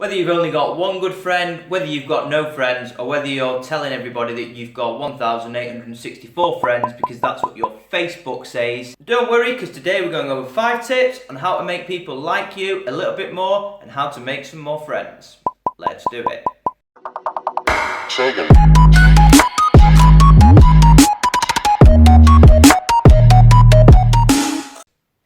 Whether you've only got one good friend, whether you've got no friends, or whether you're telling everybody that you've got 1,864 friends because that's what your Facebook says, don't worry, because today we're going over 5 tips on how to make people like you a little bit more and how to make some more friends. Let's do it.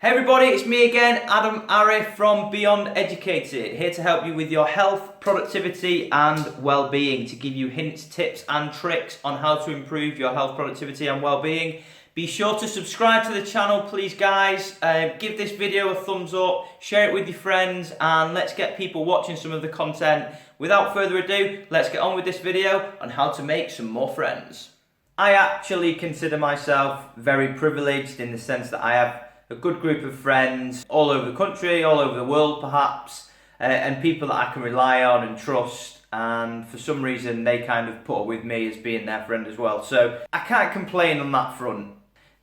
Hey everybody, it's me again, Adam Arif from Beyond Educated, here to help you with your health, productivity and well-being, to give you hints, tips and tricks on how to improve your health, productivity and well-being. Be sure to subscribe to the channel, please guys. Give this video a thumbs up, share it with your friends, and let's get people watching some of the content. Without further ado, let's get on with this video on how to make some more friends. I actually consider myself very privileged in the sense that I have a good group of friends all over the country, all over the world perhaps, and people that I can rely on and trust, and for some reason they kind of put up with me as being their friend as well. So I can't complain on that front.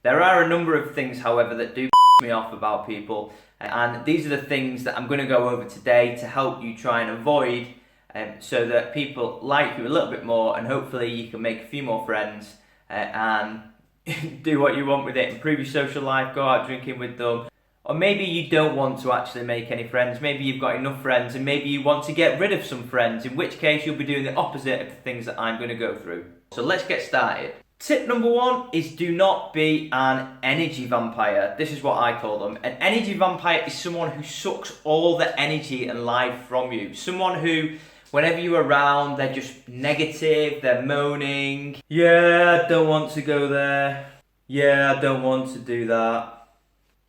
There are a number of things, however, that do piss me off about people, and these are the things that I'm going to go over today to help you try and avoid, so that people like you a little bit more, and hopefully you can make a few more friends and do what you want with it, improve your social life, go out drinking with them. Or maybe you don't want to actually make any friends, maybe you've got enough friends and maybe you want to get rid of some friends, in which case you'll be doing the opposite of the things that I'm going to go through. So let's get started. Tip number 1 is do not be an energy vampire. This is what I call them. An energy vampire is someone who sucks all the energy and life from you. Someone who, whenever you're around, they're just negative, they're moaning. Yeah, I don't want to go there. Yeah, I don't want to do that.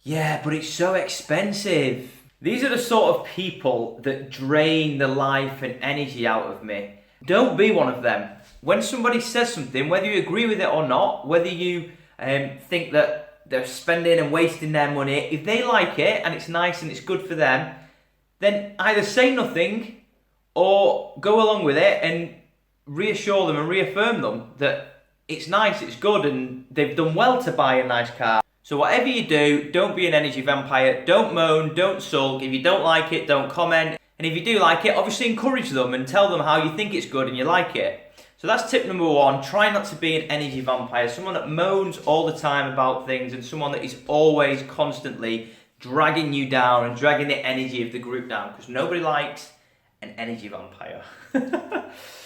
Yeah, but it's so expensive. These are the sort of people that drain the life and energy out of me. Don't be one of them. When somebody says something, whether you agree with it or not, whether you think that they're spending and wasting their money, if they like it and it's nice and it's good for them, then either say nothing or go along with it and reassure them and reaffirm them that it's nice, it's good, and they've done well to buy a nice car. So whatever you do, don't be an energy vampire, don't moan, don't sulk. If you don't like it, don't comment. And if you do like it, obviously encourage them and tell them how you think it's good and you like it. So that's tip number 1, try not to be an energy vampire, someone that moans all the time about things and someone that is always constantly dragging you down and dragging the energy of the group down, because nobody likes an energy vampire.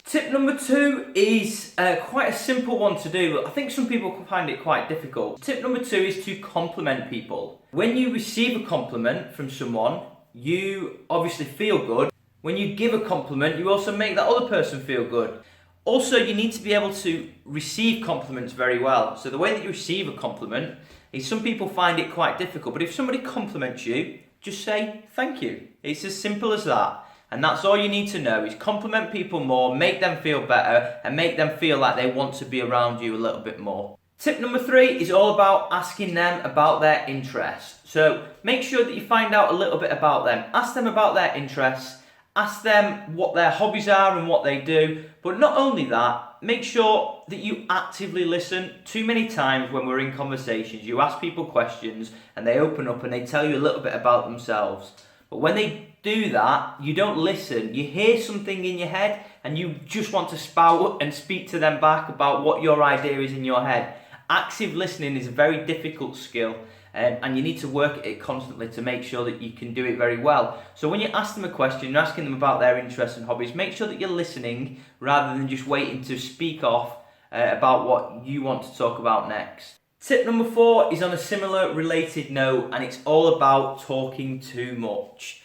Tip number 2 is quite a simple one to do, but I think some people can find it quite difficult. Tip number 2 is to compliment people. When you receive a compliment from someone, you obviously feel good. When you give a compliment, you also make that other person feel good. Also, you need to be able to receive compliments very well. So the way that you receive a compliment is, some people find it quite difficult, but if somebody compliments you, just say thank you. It's as simple as that. And that's all you need to know, is compliment people more, make them feel better, and make them feel like they want to be around you a little bit more. Tip number 3 is all about asking them about their interests. So make sure that you find out a little bit about them. Ask them about their interests, ask them what their hobbies are and what they do. But not only that, make sure that you actively listen. Too many times when we're in conversations, you ask people questions and they open up and they tell you a little bit about themselves. But when they do that, you don't listen. You hear something in your head and you just want to spout and speak to them back about what your idea is in your head. Active listening is a very difficult skill, and you need to work at it constantly to make sure that you can do it very well. So when you ask them a question, you're asking them about their interests and hobbies, make sure that you're listening rather than just waiting to speak off about what you want to talk about next. Tip number 4 is on a similar related note, and it's all about talking too much.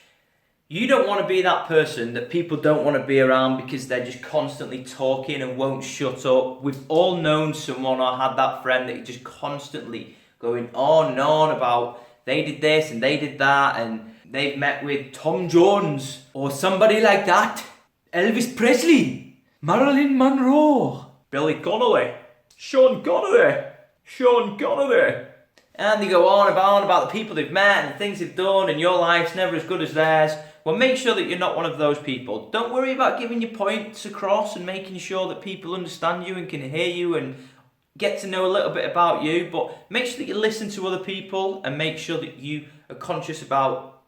You don't want to be that person that people don't want to be around because they're just constantly talking and won't shut up. We've all known someone or had that friend that is just constantly going on and on about they did this and they did that and they've met with Tom Jones or somebody like that, Elvis Presley, Marilyn Monroe, Billy Connolly, Sean Connery. And they go on about the people they've met and the things they've done, and your life's never as good as theirs. Well, make sure that you're not one of those people. Don't worry about giving your points across and making sure that people understand you and can hear you and get to know a little bit about you, but make sure that you listen to other people and make sure that you are conscious about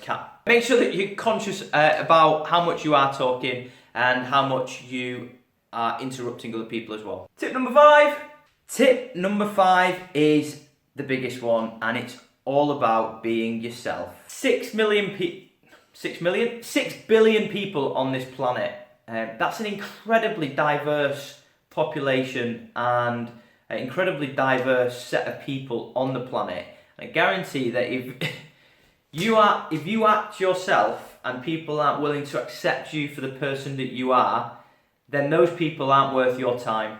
cap. Make sure that you're conscious about how much you are talking and how much you are interrupting other people as well. Tip number 5. Tip number 5 is the biggest one, and it's all about being yourself. 6 billion people on this planet. That's an incredibly diverse population and an incredibly diverse set of people on the planet. I guarantee that if you act yourself and people aren't willing to accept you for the person that you are, then those people aren't worth your time.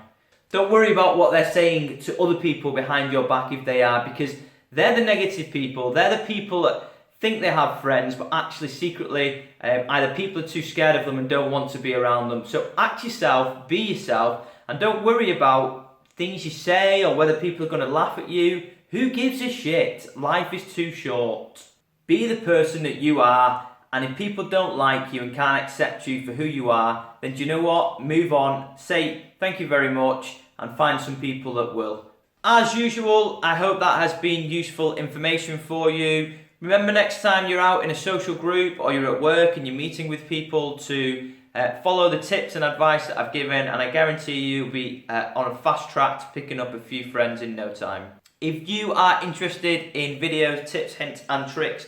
Don't worry about what they're saying to other people behind your back if they are, because they're the negative people. They're the people that think they have friends, but actually secretly either people are too scared of them and don't want to be around them. So act yourself, be yourself, and don't worry about things you say or whether people are going to laugh at you. Who gives a shit? Life is too short. Be the person that you are, and if people don't like you and can't accept you for who you are, then do you know what? Move on, say thank you very much, and find some people that will. As usual, I hope that has been useful information for you. Remember, next time you're out in a social group or you're at work and you're meeting with people, to follow the tips and advice that I've given, and I guarantee you'll be on a fast track to picking up a few friends in no time. If you are interested in videos, tips, hints and tricks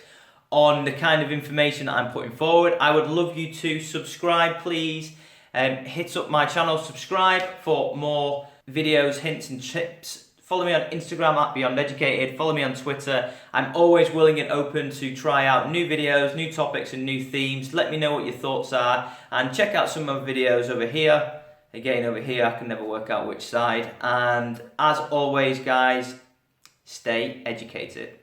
on the kind of information that I'm putting forward, I would love you to subscribe, please. Hit up my channel, subscribe for more videos, hints and tips. Follow me on Instagram at Beyond Educated. Follow me on Twitter. I'm always willing and open to try out new videos, new topics and new themes. Let me know what your thoughts are, and check out some of my videos over here. Again, over here, I can never work out which side. And as always, guys, stay educated.